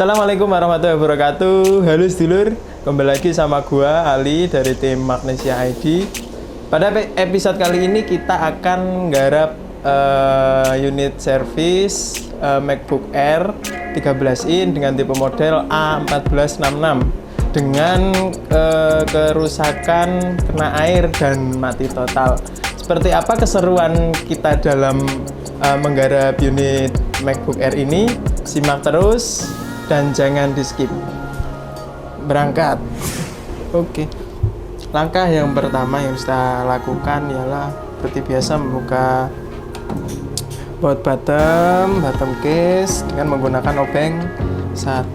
Assalamualaikum warahmatullahi wabarakatuh. Halo sedulur, kembali lagi sama gua Ali dari tim Magnesia ID. Pada episode kali ini kita akan nggarap unit service MacBook Air 13 in dengan tipe model A1466 dengan kerusakan kena air dan mati total. Seperti apa keseruan kita dalam menggarap unit MacBook Air ini? Simak terus dan jangan di skip. Berangkat. Oke. Langkah yang pertama yang kita lakukan ialah seperti biasa membuka baut bottom case dengan menggunakan obeng 1,2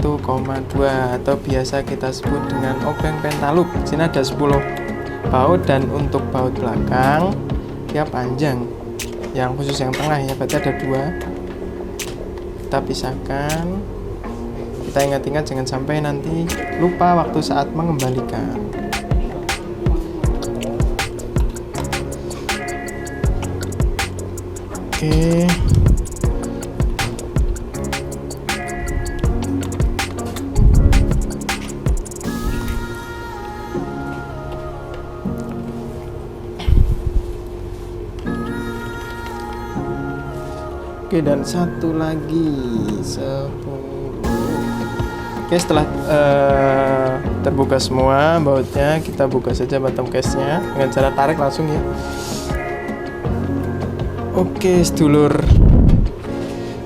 atau biasa kita sebut dengan obeng pentaloop. Di sini ada 10 baut dan untuk baut belakang dia panjang. Yang khusus yang tengah ya, berarti ada 2. Kita pisahkan. Kita ingat-ingat jangan sampai nanti lupa waktu saat mengembalikan. Oke. Oke, dan satu lagi 10. Oke, setelah terbuka semua bautnya, kita buka saja bottom case-nya dengan cara tarik langsung ya. Oke, sedulur,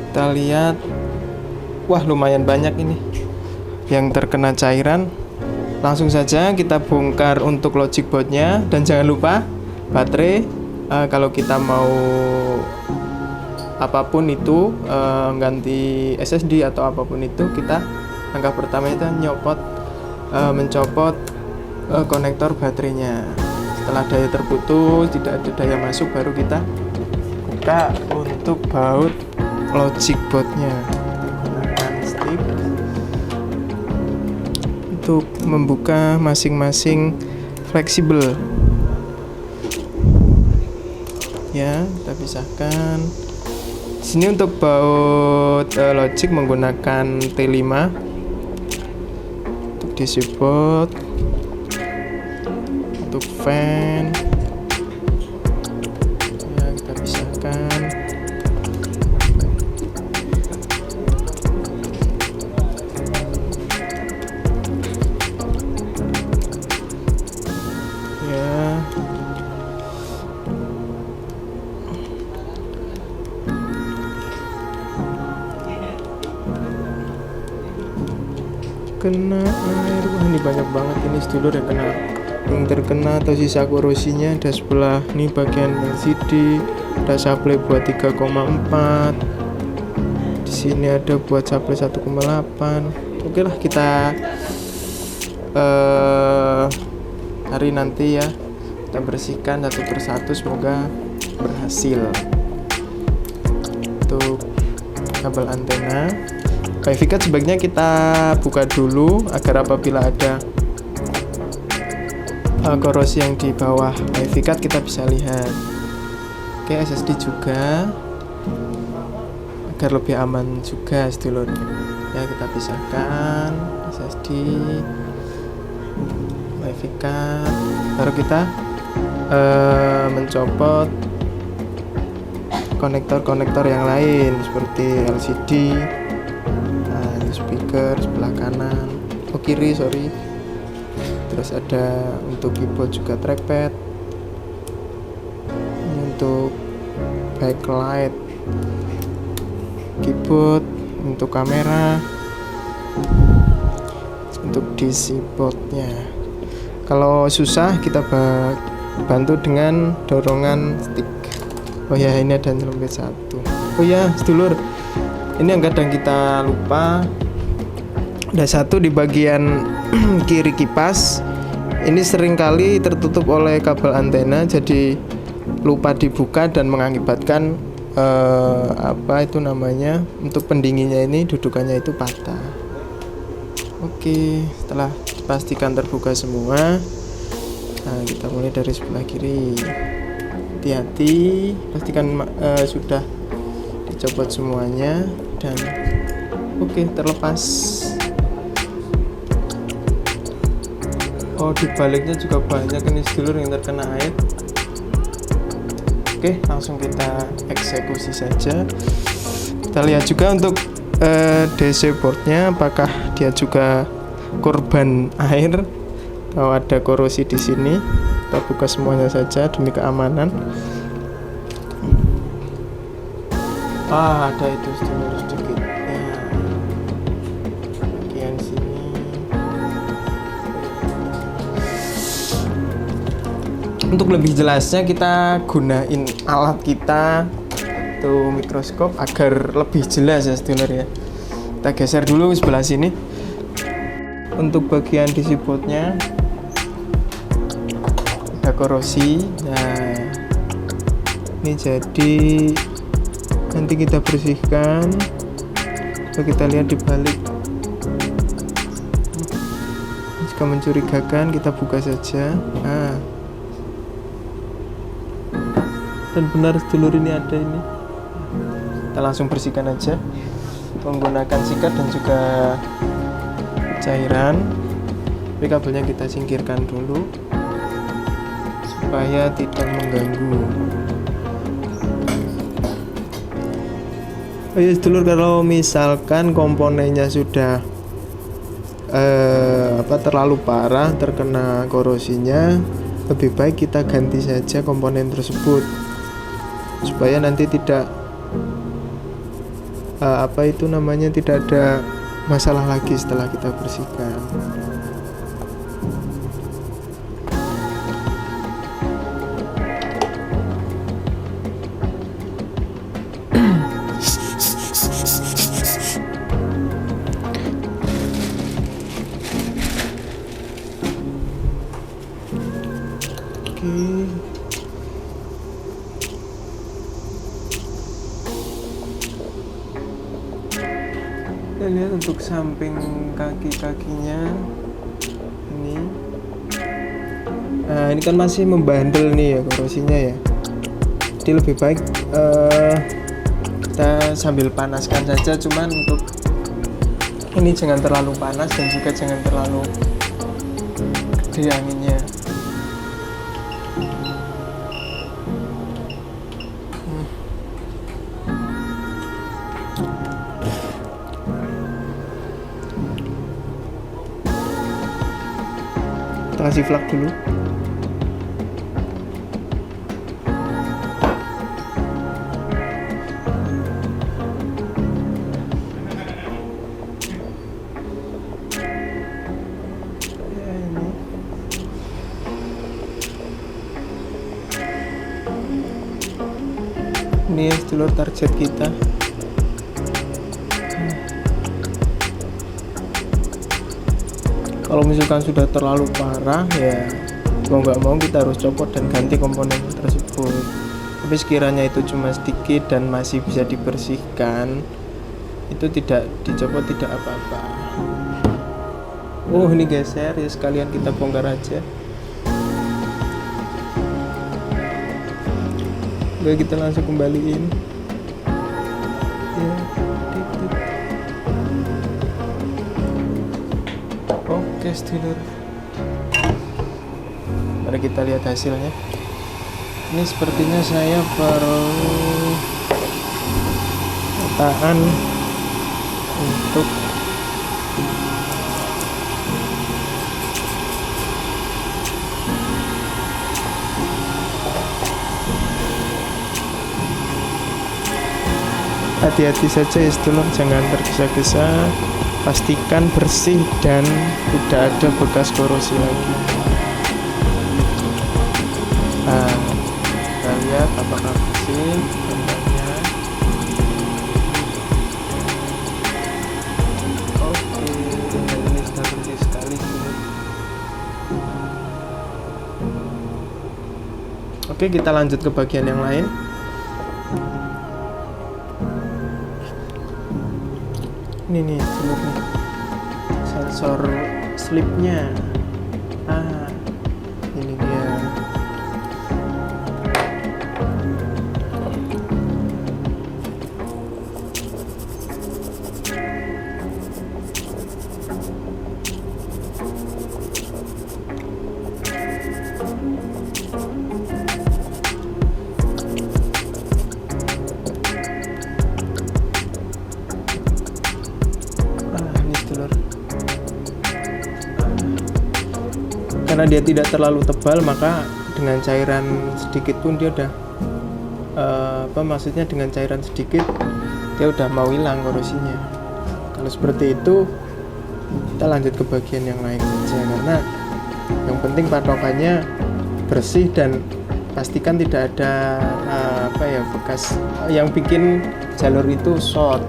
kita lihat, wah lumayan banyak ini yang terkena cairan. Langsung saja kita bongkar untuk logic board-nya dan jangan lupa baterai. Kalau kita mau apapun itu ganti SSD atau apapun itu, kita langkah pertama itu mencopot konektor baterainya. Setelah daya terputus, tidak ada daya masuk, baru kita buka untuk baut logic boardnya. Gunakan stick untuk membuka masing-masing fleksibel ya. Kita pisahkan. Sini untuk baut logic menggunakan T5 untuk DC board, untuk fan ya, kita pisahkan. Ya, kena air. Wah, ini banyak banget ini sedulur yang terkena atau sisa korosinya. Ada sebelah ini bagian LCD, ada supply buat 3,4, di sini ada buat supply 1,8. Oke lah, kita hari nanti ya kita bersihkan satu persatu, semoga berhasil. Untuk kabel antena wifi card sebaiknya kita buka dulu agar apabila ada korosi yang di bawah wifi card kita bisa lihat. Oke, SSD juga agar lebih aman juga sedulur ya. Kita pisahkan SSD, wifi card, baru kita mencopot konektor-konektor yang lain seperti LCD, speaker sebelah kanan, kiri, sorry. Terus ada untuk keyboard juga trackpad. Ini untuk backlight, keyboard, untuk kamera, untuk DC boardnya. Kalau susah kita bantu dengan dorongan stick. Oh ya, ini ada nyelempit satu. Oh ya sedulur, ini yang kadang kita lupa, ada satu di bagian kiri kipas. Ini seringkali tertutup oleh kabel antena, jadi lupa dibuka dan mengakibatkan untuk pendinginnya ini dudukannya itu patah. Oke, setelah dipastikan terbuka semua, nah kita mulai dari sebelah kiri. Hati-hati, pastikan sudah dicopot semuanya dan oke, terlepas. Oh, di baliknya juga banyak ini sedulur yang terkena air. Oke, langsung kita eksekusi saja. Kita lihat juga untuk DC boardnya, apakah dia juga korban air atau ada korosi di sini. Kita buka semuanya saja demi keamanan. Ada itu sedulur sedikit ya, bagian sini. Untuk lebih jelasnya kita gunain alat kita itu mikroskop agar lebih jelas ya sedulur ya. Kita geser dulu sebelah sini. Untuk bagian DC boardnya ada korosi. Nah, ini jadi nanti kita bersihkan. Coba kita lihat di balik. Jika mencurigakan kita buka saja. Dan benar sedulur ini ada ini. Kita langsung bersihkan aja menggunakan sikat dan juga cairan. Tapi kabelnya kita singkirkan dulu supaya tidak mengganggu. Oh iya sedulur, kalau misalkan komponennya sudah terlalu parah terkena korosinya, lebih baik kita ganti saja komponen tersebut supaya nanti tidak tidak ada masalah lagi setelah kita bersihkan. Kita lihat untuk samping kaki-kakinya ini. Nah, ini kan masih membandel nih ya korosinya ya. Jadi lebih baik kita sambil panaskan saja, cuman untuk ini jangan terlalu panas dan juga jangan terlalu gede anginnya. Kita kasih flak dulu. Ini ya sedulur target kita. Kalau misalkan sudah terlalu parah ya mau nggak mau kita harus copot dan ganti komponen tersebut. Tapi sekiranya itu cuma sedikit dan masih bisa dibersihkan, itu tidak dicopot tidak apa-apa. Oh ini geser ya, sekalian kita bongkar aja. Oke, kita langsung kembaliin ya. Oke sedulur, mari kita lihat hasilnya. Ini sepertinya saya perlu petaan untuk hati-hati saja ya sedulur, jangan tergesa-gesa. Pastikan bersih dan tidak ada bekas korosi lagi. Nah, kita lihat apakah bersih gambarnya. Oke, ini sudah bersih sekali. Oke, kita lanjut ke bagian yang lain. Ini nih sedulur nih, sensor slipnya. Ini dia. Karena dia tidak terlalu tebal, maka dengan cairan sedikit pun dia udah maksudnya dengan cairan sedikit dia udah mau hilang korosinya. Kalau seperti itu kita lanjut ke bagian yang lain saja, karena yang penting patokannya bersih dan pastikan tidak ada bekas yang bikin jalur itu short.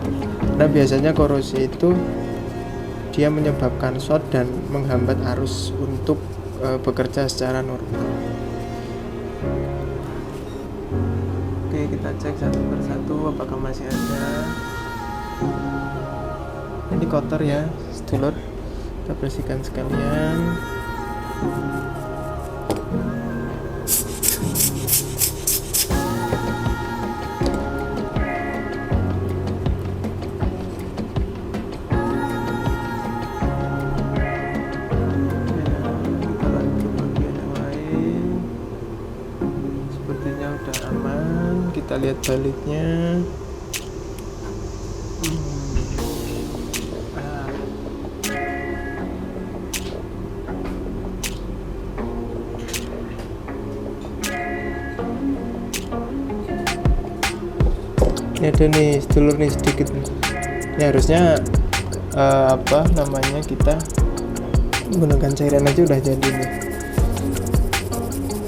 Karena biasanya korosi itu dia menyebabkan short dan menghambat arus untuk bekerja secara normal. Oke, kita cek satu persatu apakah masih ada. Ini kotor ya sedulur, kita bersihkan sekalian. Kita lihat baliknya. Ini ada nih sedulur nih sedikit nih. Ini harusnya kita menggunakan cairan aja udah jadi nih.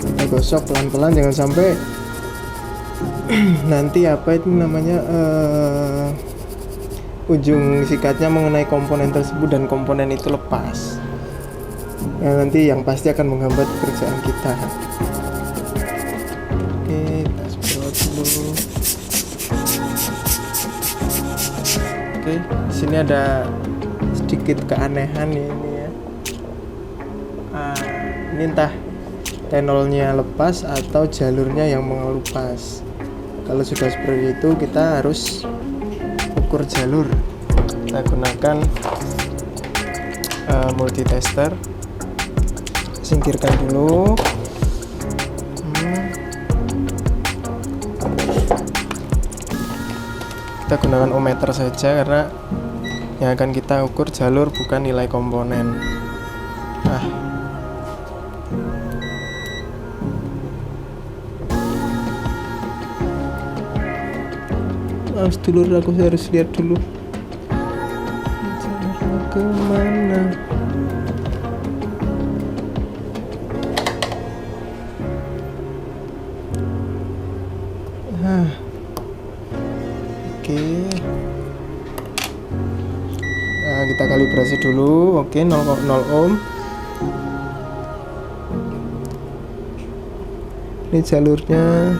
Kita gosok pelan-pelan, jangan sampai nanti ujung sikatnya mengenai komponen tersebut dan komponen itu lepas. Nanti yang pasti akan menghambat pekerjaan kita. Oke, kita semprot dulu. Oke, di sini ada sedikit keanehan ini ya. Ini entah tenolnya lepas atau jalurnya yang mengelupas. Kalau sudah seperti itu, kita harus ukur jalur. Kita gunakan multitester. Singkirkan dulu. Kita gunakan ohmmeter saja karena yang akan kita ukur jalur bukan nilai komponen. Sedulur, aku harus lihat dulu jalurnya kemana. Oke. Kita kalibrasi dulu. Oke, 0,0 ohm. Ini jalurnya.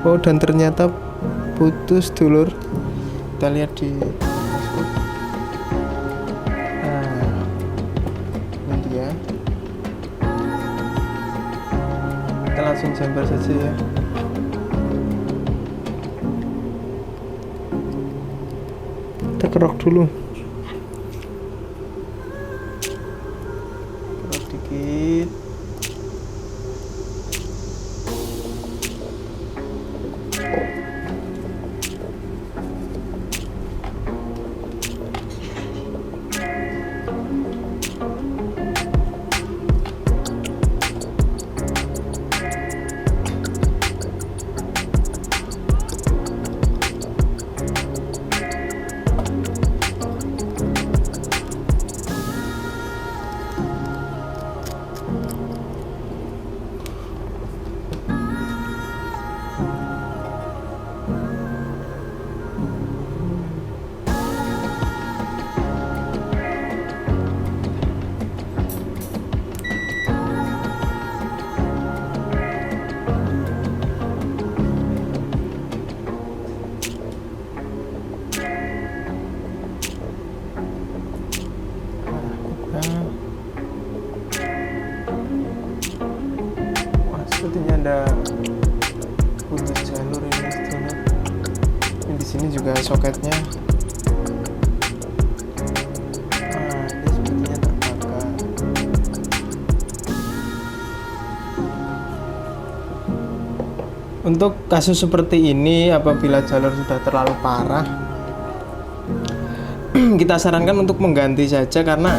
Oh, dan ternyata putus dulur. Kita lihat di Facebook. Ini dia. Kita langsung jumper saja ya. Kita kerok dulu. Kerok dikit. Sepertinya ada putus jalur ini sedulur. Ini di sini juga soketnya. Ini sepertinya terbakar. Untuk kasus seperti ini, apabila jalur sudah terlalu parah, kita sarankan untuk mengganti saja, karena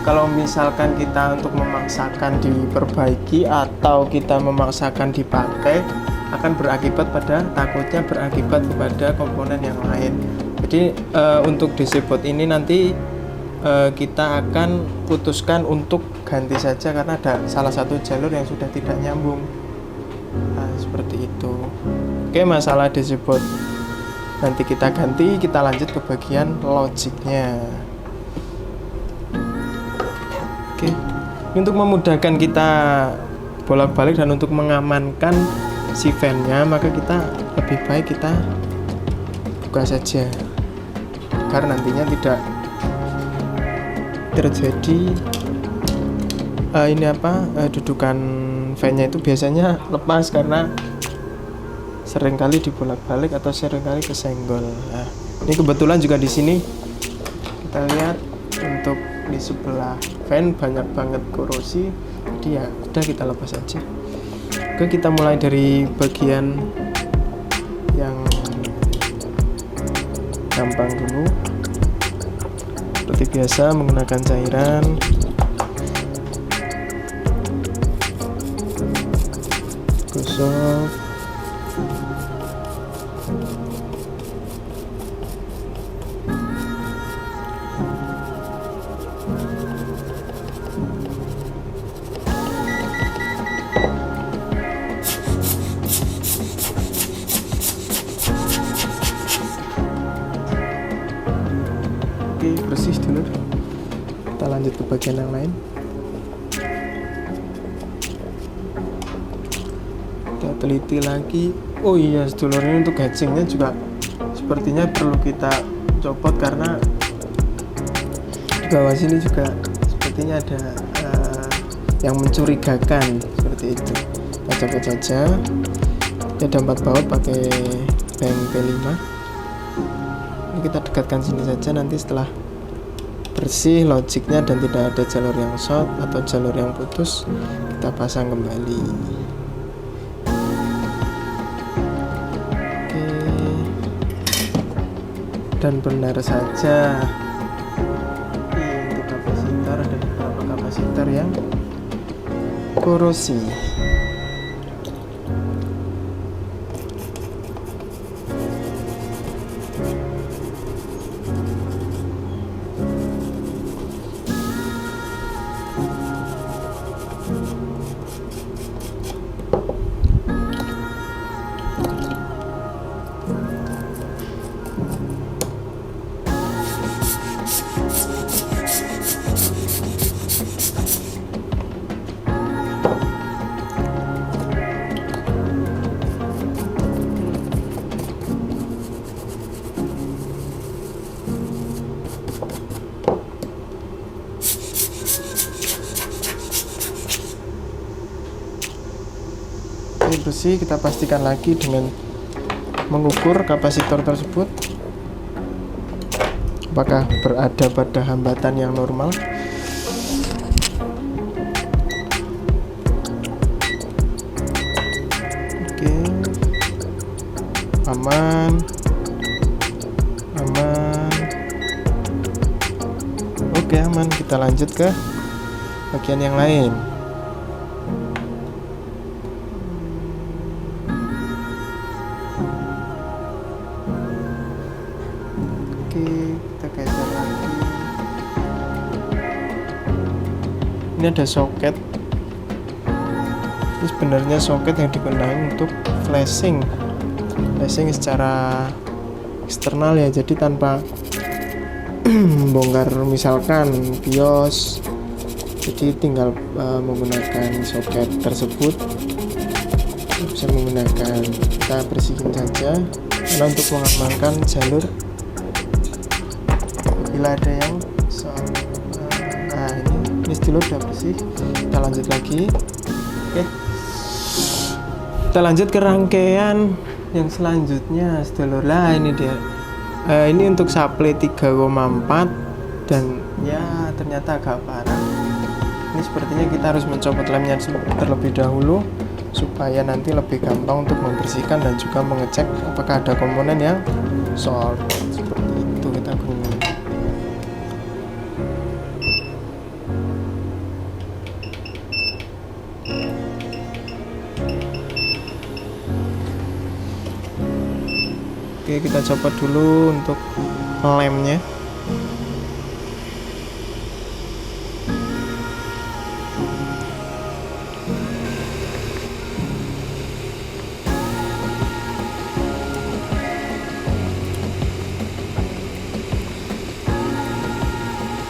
kalau misalkan kita untuk memaksakan diperbaiki atau kita memaksakan dipakai, akan berakibat pada takutnya berakibat kepada komponen yang lain. Jadi untuk DC bot ini nanti kita akan putuskan untuk ganti saja karena ada salah satu jalur yang sudah tidak nyambung. Nah, seperti itu. Oke, masalah DC bot nanti kita ganti, kita lanjut ke bagian logiknya. Oke, untuk memudahkan kita bolak-balik dan untuk mengamankan si fan-nya, maka kita lebih baik kita buka saja agar nantinya tidak terjadi dudukan fan-nya itu biasanya lepas karena seringkali dibolak-balik atau seringkali kesenggol. Nah, ini kebetulan juga di sini kita lihat untuk di sebelah fan banyak banget korosi, jadi ya udah kita lepas aja. Oke, kita mulai dari bagian yang gampang dulu. Seperti biasa menggunakan cairan. Gosok. Oke, bersih dulu. Kita lanjut ke bagian yang lain. Kita teliti lagi. Oh iya, sedulur, ini untuk hatchingnya juga sepertinya perlu kita copot karena di bawah sini juga sepertinya ada yang mencurigakan seperti itu. Kita copot saja. Ini ada 4 baut pakai bank P5. Kita dekatkan sini saja, nanti setelah bersih logiknya dan tidak ada jalur yang short atau jalur yang putus, kita pasang kembali. Oke, dan benar saja untuk kapasitor ada beberapa kapasitor yang korosi. Bersih, kita pastikan lagi dengan mengukur kapasitor tersebut apakah berada pada hambatan yang normal. Oke, aman. Oke, aman. Kita lanjut ke bagian yang lain. Kita geser lagi. Ini ada soket. Ini sebenarnya soket yang digunakan untuk flashing secara eksternal ya, jadi tanpa bongkar misalkan BIOS, jadi tinggal menggunakan soket tersebut. Bisa menggunakan, kita bersihin saja karena untuk mengamankan jalur bila ada yang soal. Nah, ini dulu udah bersih. Kita lanjut lagi. Oke, kita lanjut ke rangkaian yang selanjutnya, sedulur. Lah, ini dia. Ini untuk supply 3,4 dan ya ternyata agak parah. Ini sepertinya kita harus mencopot lemnya terlebih dahulu supaya nanti lebih gampang untuk membersihkan dan juga mengecek apakah ada komponen yang short. Seperti itu kita gunakan. Oke, kita copot dulu untuk lemnya.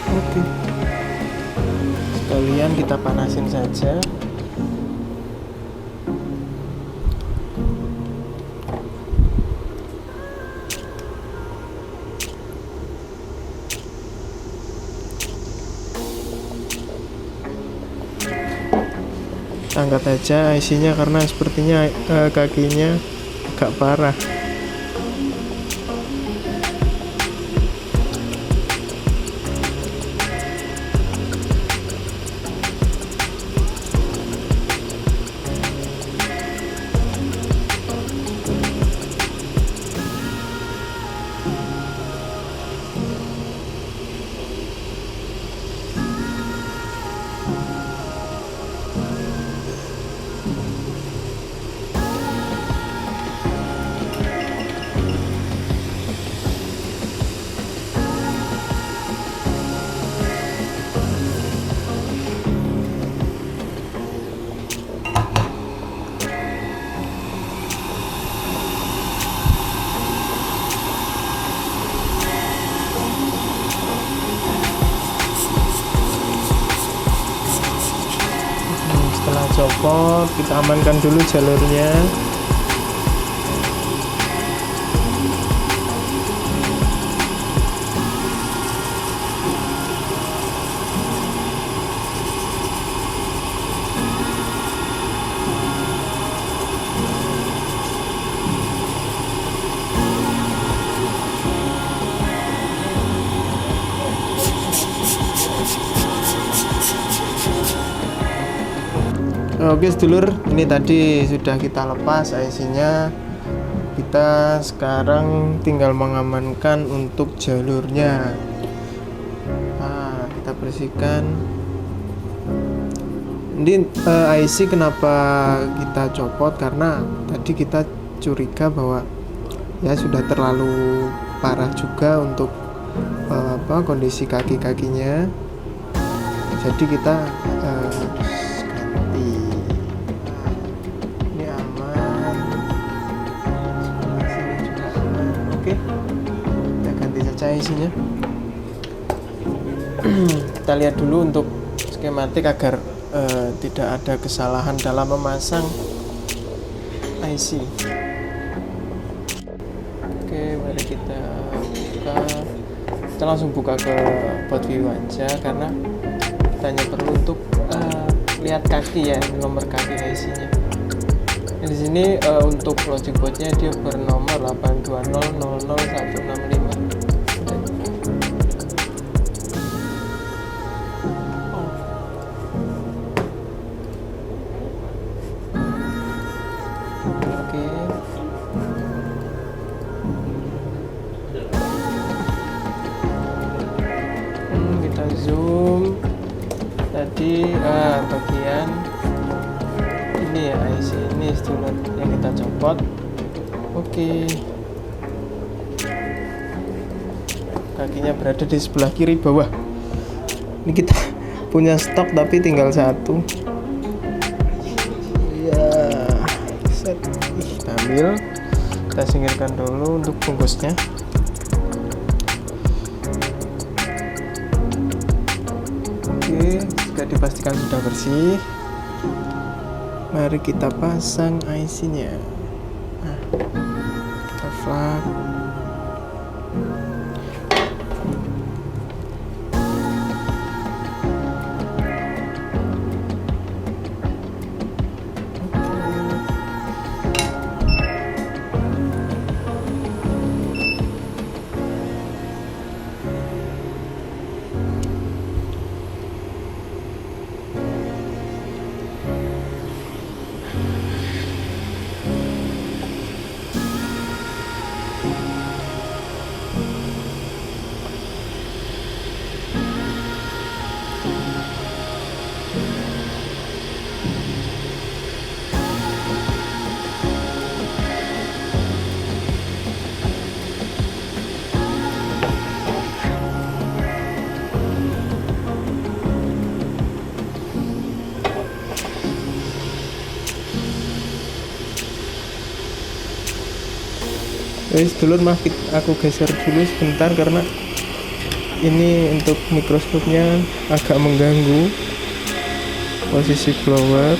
Oke, sekalian kita panasin saja. Angkat aja IC-nya karena sepertinya kakinya agak parah. Setelah copot, kita amankan dulu jalurnya. Oke sedulur, ini tadi sudah kita lepas IC-nya. Kita sekarang tinggal mengamankan untuk jalurnya. Nah, kita bersihkan. Ini IC kenapa kita copot, karena tadi kita curiga bahwa ya sudah terlalu parah juga untuk kondisi kaki-kakinya. Jadi kita isinya. Kita lihat dulu untuk skematik agar tidak ada kesalahan dalam memasang IC. Oke, mari kita buka. Kita langsung buka ke board view aja karena kita hanya perlu untuk lihat kaki ya, nomor kaki IC-nya. Di sini untuk logic boardnya dia bernomor 820000165. Kita zoom tadi bagian ini ya, IC ini sedulur yang kita copot. Oke, kakinya berada di sebelah kiri bawah. Ini kita punya stok tapi tinggal satu ya. Kita ambil, kita singkirkan dulu untuk bungkusnya. Jika dipastikan sudah bersih, mari kita pasang IC-nya. Nah, kita flap. Wes dulur mah aku geser dulu sebentar karena ini untuk mikroskopnya agak mengganggu posisi blower.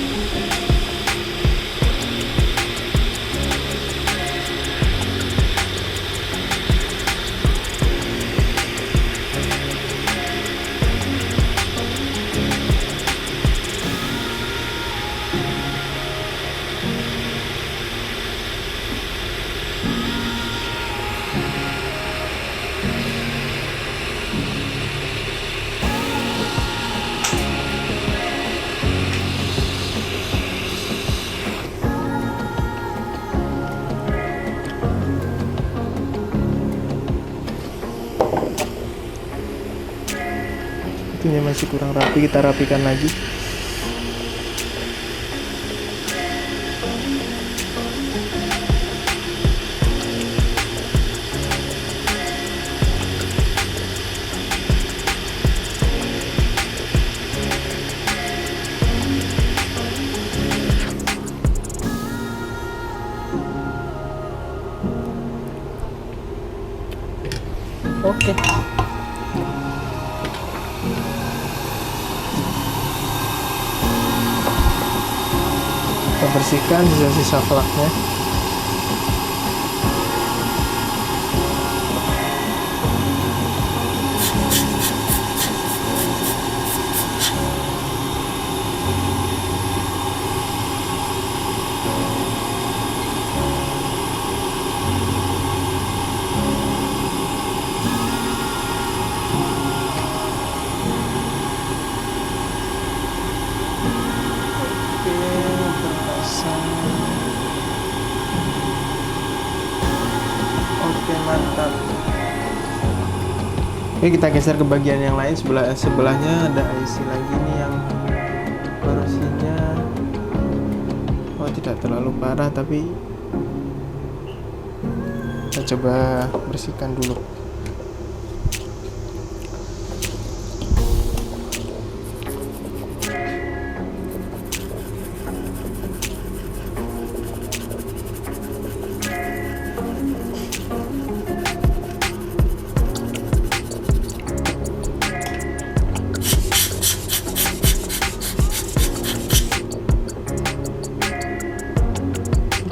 Itunya masih kurang rapi, kita rapikan lagi. Oke. Kita bersihkan sisa-sisa flaknya. Oke, mantap. Oke, kita geser ke bagian yang lain. Sebelahnya ada IC lagi nih yang korosinya tidak terlalu parah, tapi kita coba bersihkan dulu.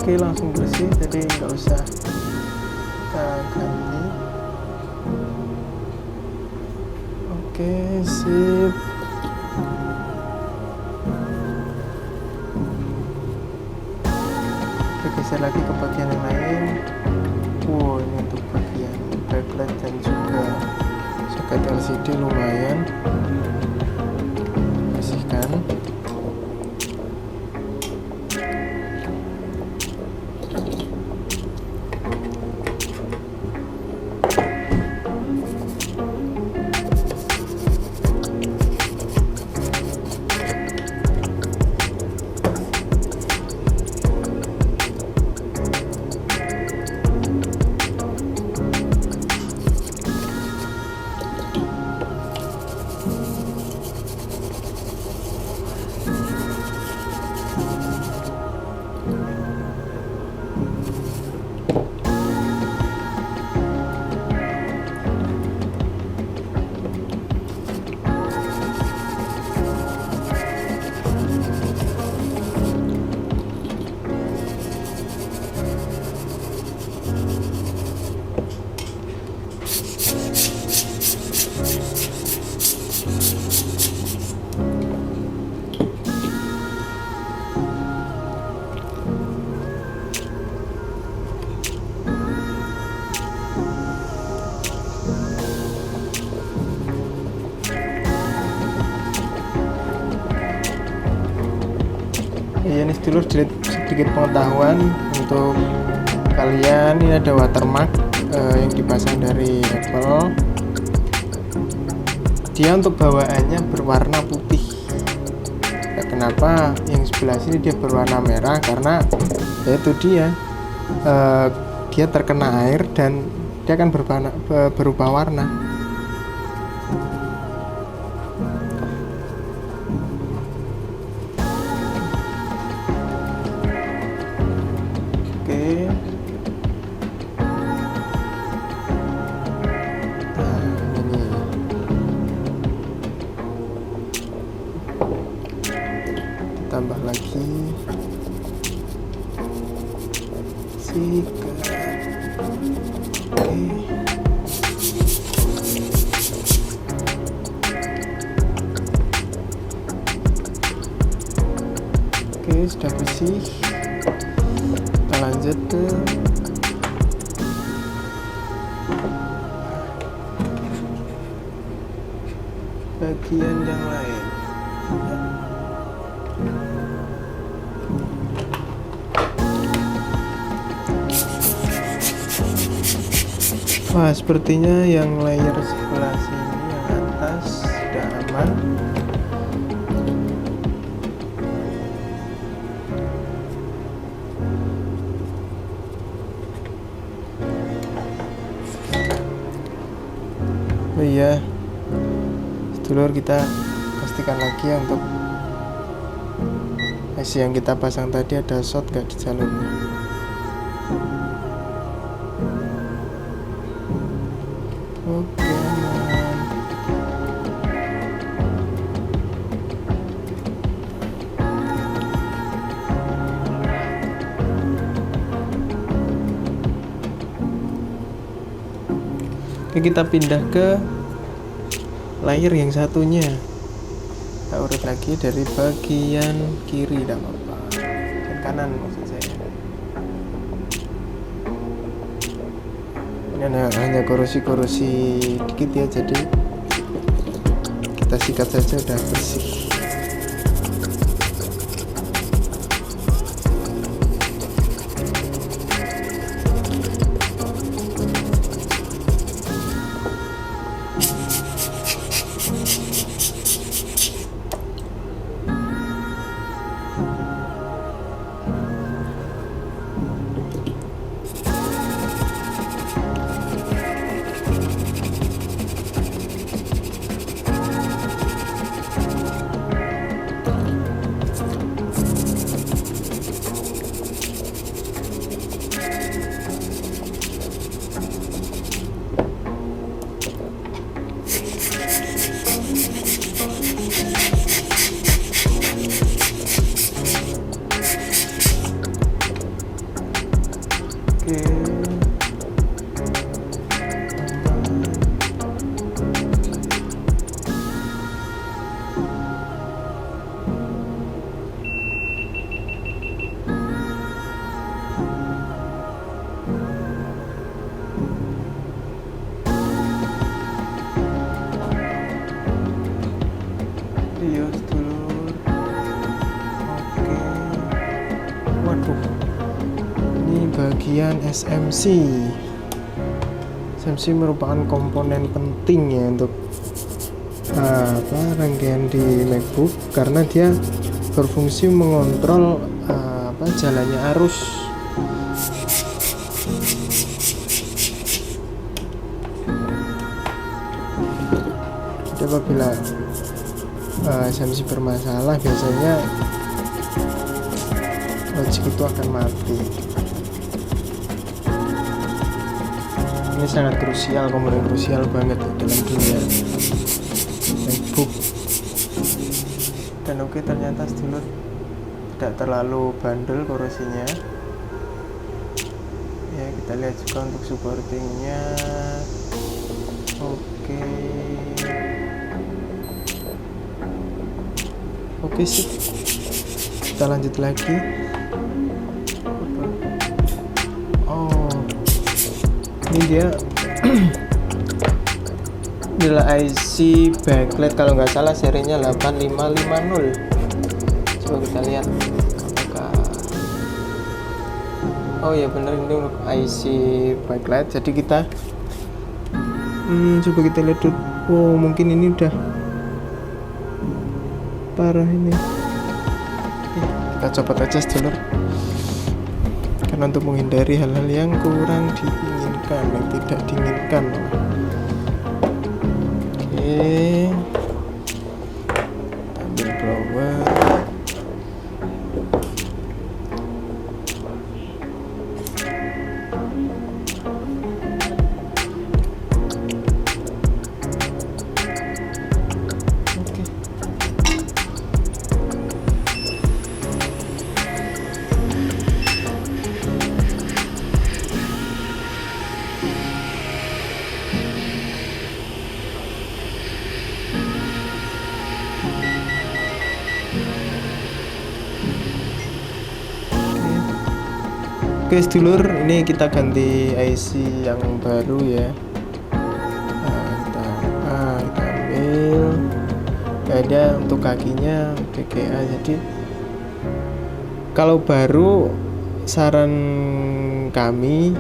Oke, langsung bersih, jadi nggak usah kita ganti. Oke, sip. Kita geser lagi ke bagian yang lain. Wow, ini untuk bagian backlight dan juga soket LCD lumayan. Bersihkan. Ya ini dulu sedikit pengetahuan untuk kalian. Ini ada watermark yang dipasang dari Apple. Dia untuk bawaannya berwarna putih. Nah, kenapa yang sebelah sini dia berwarna merah? Karena yaitu dia terkena air dan dia akan berubah warna. tambah lagi. Sikat. Oke. Oke, sudah bersih. Kita lanjut ke bagian yang lain. Wah, sepertinya yang layer sebelah sini yang atas sudah aman. Oh iya, sedulur, kita pastikan lagi ya untuk IC yang kita pasang tadi ada short gak di jalurnya. Oke, aman. Oke, kita pindah ke layer yang satunya. Kita urut lagi dari bagian kiri, tidak apa-apa, dan kanan maksud saya. Ini hanya korosi-korosi dikit ya, jadi kita sikat saja udah bersih. Bagian SMC. SMC merupakan komponen penting ya untuk rangkaian di MacBook, karena dia berfungsi mengontrol jalannya arus. Jadi apabila SMC bermasalah, biasanya logic itu akan mati. Ini sangat krusial, komponen krusial banget dalam dunia MacBook. Dan oke, ternyata sedulur tidak terlalu bandel korosinya ya. Kita lihat juga untuk supportingnya. Oke, sip. Kita lanjut lagi. Ini dia adalah IC backlight, kalau nggak salah serinya 8550. Coba kita lihat apakah, oh ya bener, ini untuk IC backlight. Jadi kita coba kita lihat dulu. Oh, mungkin ini udah parah ini. Kita copot aja sedulur, karena untuk menghindari hal-hal yang kurang diinginkan, yang tidak diinginkan. Oke, ambil blower. Oke, Oke sedulur, ini kita ganti IC yang baru ya. Kita ambil. Ada untuk kakinya PGA. Jadi kalau baru, saran kami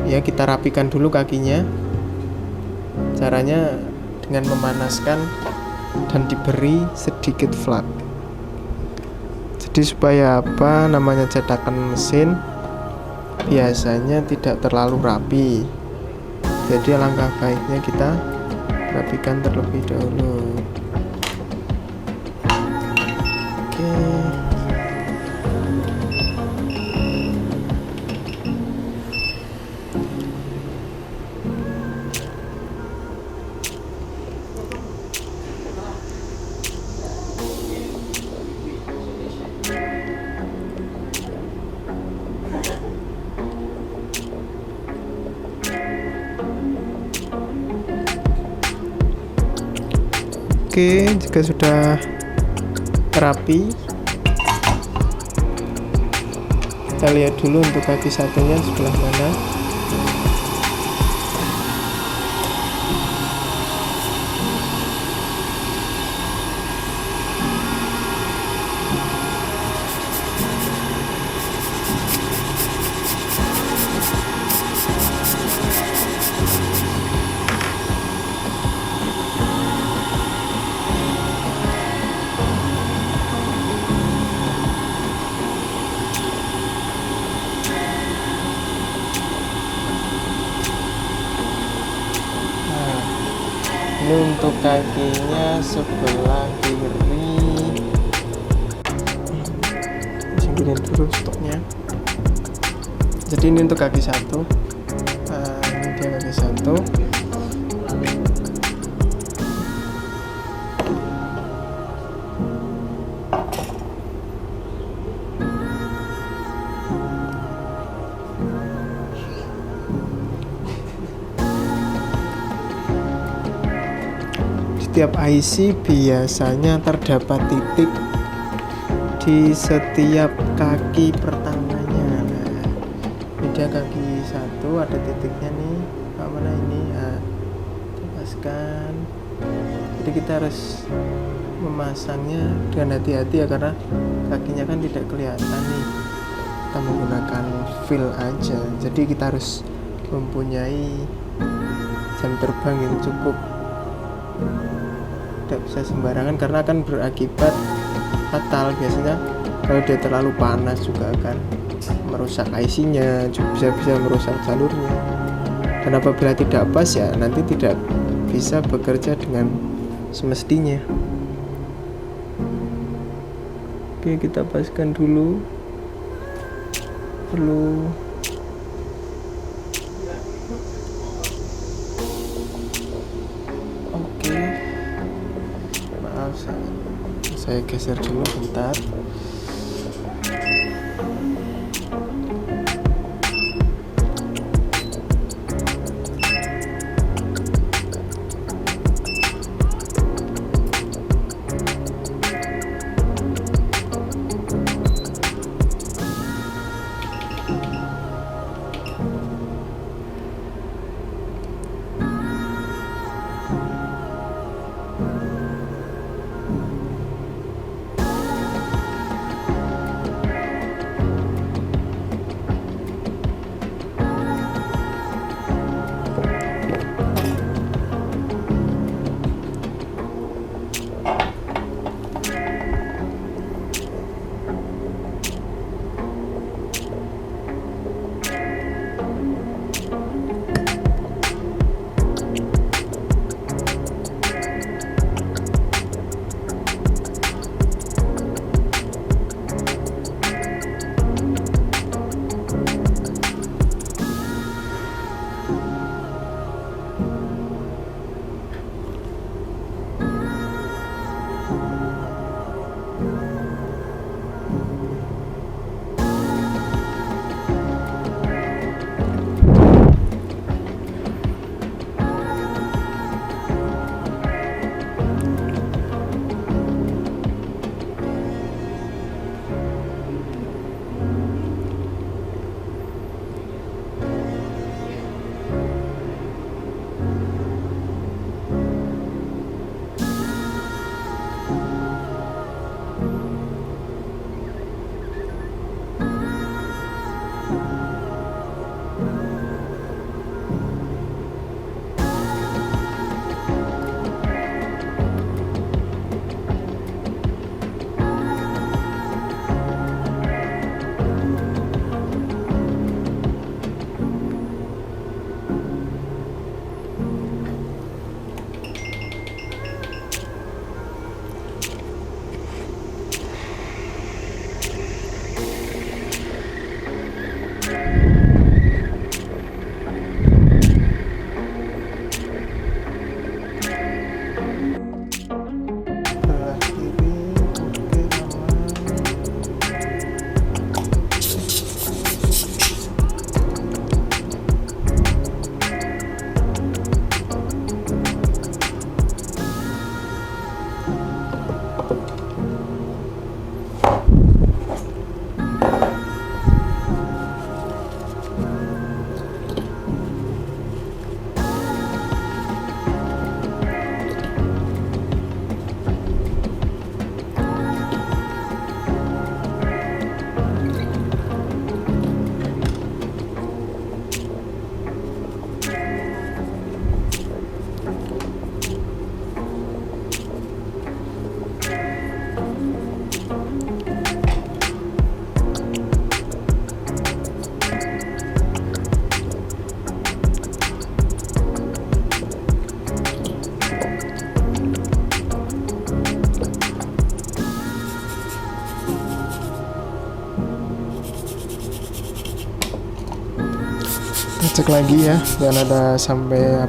ya kita rapikan dulu kakinya. Caranya dengan memanaskan dan diberi sedikit flak. Jadi supaya apa, namanya cetakan mesin biasanya tidak terlalu rapi. Jadi alangkah baiknya kita rapikan terlebih dahulu. Oke. Oke, jika sudah rapi, kita lihat dulu untuk kaki satunya sebelah mana. Ini untuk kakinya sebelah kiri. Singkirin dulu stoknya. Jadi ini untuk kaki satu. Ini dia kaki satu. Setiap IC biasanya terdapat titik di setiap kaki pertamanya. Nah, ini dia kaki satu, ada titiknya nih. Mana ini? Lepaskan. Jadi kita harus memasangnya dengan hati-hati ya, karena kakinya kan tidak kelihatan nih. Kita menggunakan feel aja. Jadi kita harus mempunyai jam terbang yang cukup. Tidak bisa sembarangan karena akan berakibat fatal. Biasanya kalau dia terlalu panas juga akan merusak IC-nya, bisa merusak jalurnya. Dan apabila tidak pas ya nanti tidak bisa bekerja dengan semestinya. Oke, kita paskan dulu. Perlu saya geser dulu bentar. cek lagi ya, jangan ada sampai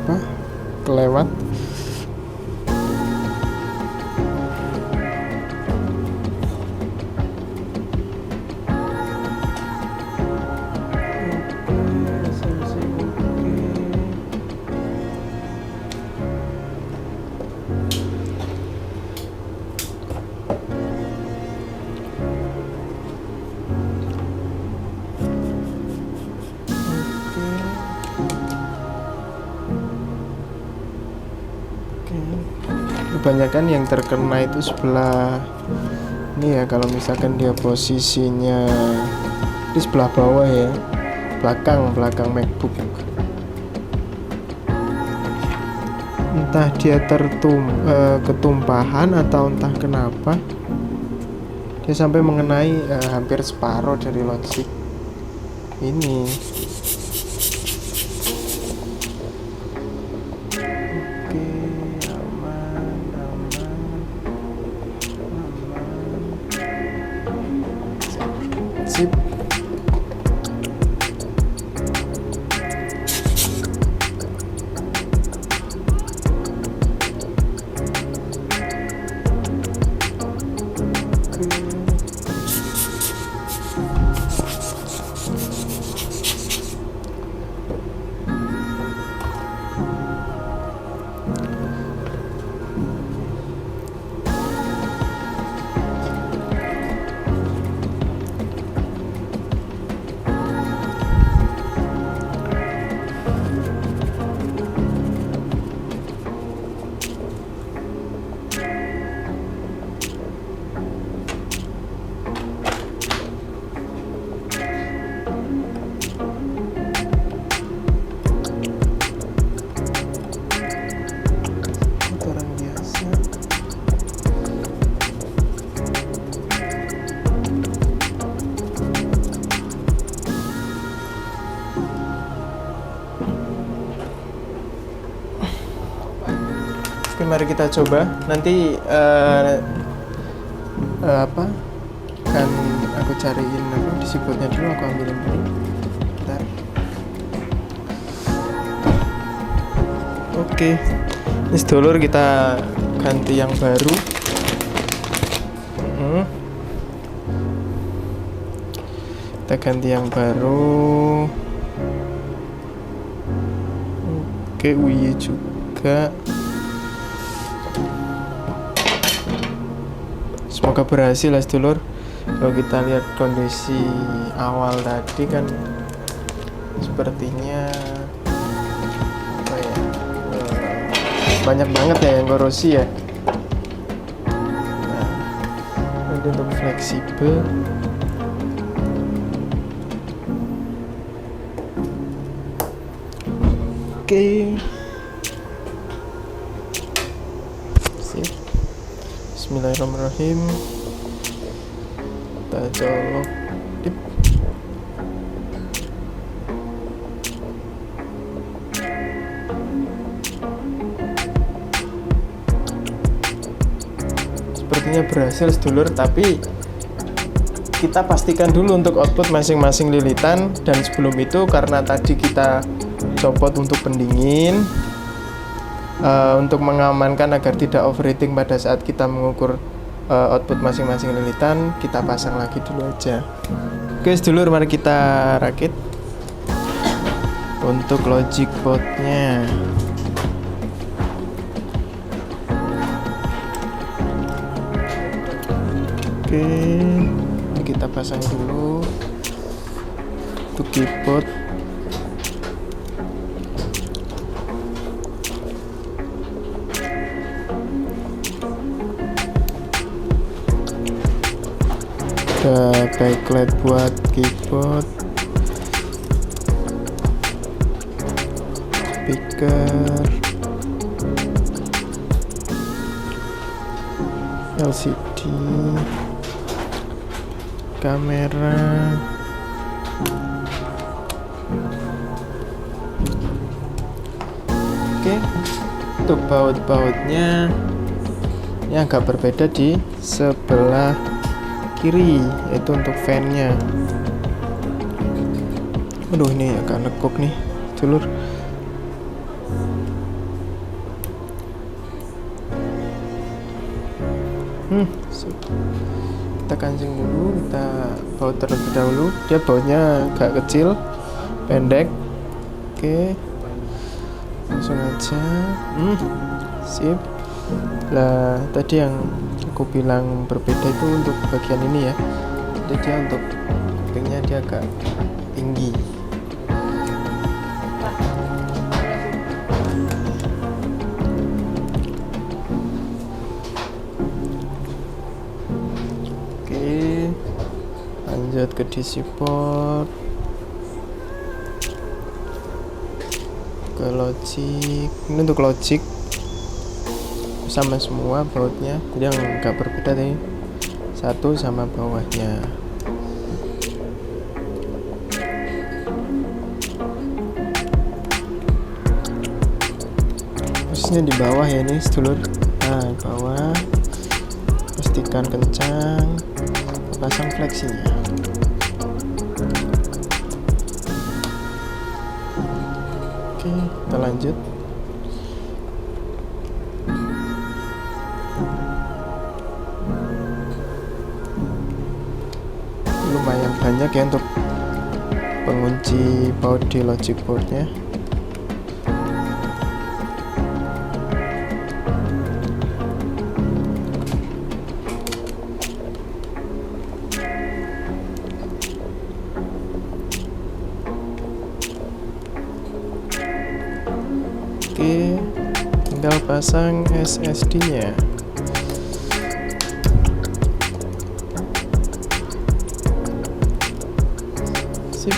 kelewat. Kebanyakan yang terkena itu sebelah ini ya, kalau misalkan dia posisinya di sebelah bawah ya, belakang MacBook, entah dia ketumpahan atau entah kenapa dia sampai mengenai hampir separuh dari logic ini. Sip. Oke, mari kita coba. Nanti kan aku cariin disebutnya dulu, aku ambilin dulu. Bentar. Oke, ini sedulur kita ganti yang baru. Kita ganti yang baru. Oke, UI juga. Semoga berhasil ya sedulur. Kalau kita lihat kondisi awal tadi kan sepertinya banyak banget ya yang korosi ya. Nah, ini untuk fleksibel. Oke. Sip. Bismillahirrahmanirrahim. Kita colok. Dip. Sepertinya berhasil sedulur, tapi kita pastikan dulu untuk output masing-masing lilitan. Dan sebelum itu, karena tadi kita copot untuk pendingin, untuk mengamankan agar tidak overheating pada saat kita mengukur output masing-masing lilitan, kita pasang lagi dulu aja. Oke sedulur, mari kita rakit untuk logic boardnya. Oke, ini kita pasang dulu untuk keyboard. Ada backlight buat keyboard, speaker, LCD, kamera, oke. Untuk baut-bautnya yang agak berbeda di sebelah kiri, yaitu untuk fan-nya. Aduh, ini agak nekuk nih sedulur. Sip. Kita kancing dulu, kita baut terlebih dahulu. Dia bautnya agak kecil, pendek. Oke, langsung aja. Sip. Lah tadi yang aku bilang berbeda itu untuk bagian ini ya. Jadi dia untuk kupingnya dia agak tinggi. Oke, lanjut ke DC port, ke logic. Ini untuk logic sama semua bautnya, jadi yang agak berbeda nih satu sama bawahnya. Posisinya di bawah ya ini sedulur. Nah, bawah, pastikan kencang, pasang fleksinya. Oke, kita lanjut. Lumayan banyak ya untuk pengunci baut di logic boardnya. Oke, tinggal pasang SSD-nya. Sip.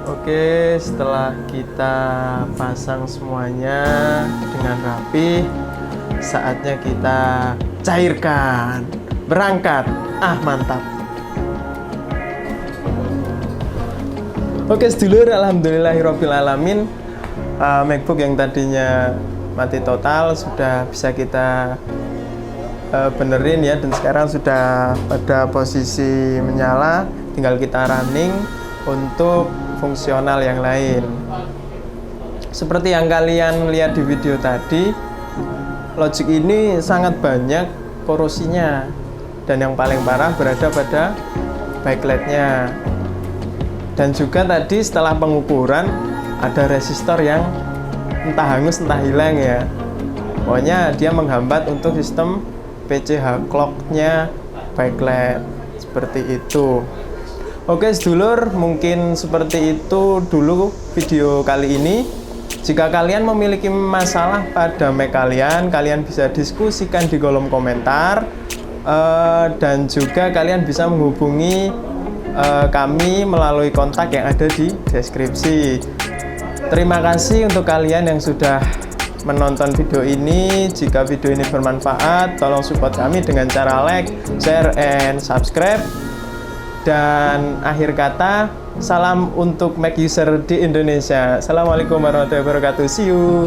Oke, setelah kita pasang semuanya dengan rapi, saatnya kita cairkan. Berangkat. Mantap. Oke sedulur, alhamdulillahirrabbilalamin. MacBook yang tadinya mati total sudah bisa kita benerin ya, dan sekarang sudah pada posisi menyala. Tinggal kita running untuk fungsional yang lain. Seperti yang kalian lihat di video tadi, logic ini sangat banyak korosinya, dan yang paling parah berada pada backlightnya. Dan juga tadi setelah pengukuran ada resistor yang entah hangus entah hilang ya. Pokoknya dia menghambat untuk sistem PCH clock-nya backlight, seperti itu. Oke sedulur, mungkin seperti itu dulu video kali ini. Jika kalian memiliki masalah pada Mac kalian bisa diskusikan di kolom komentar, dan juga kalian bisa menghubungi kami melalui kontak yang ada di deskripsi. Terima kasih untuk kalian yang sudah menonton video ini. Jika video ini bermanfaat, tolong support kami dengan cara like, share, and subscribe. Dan akhir kata, salam untuk Mac user di Indonesia. Assalamualaikum warahmatullahi wabarakatuh. See you.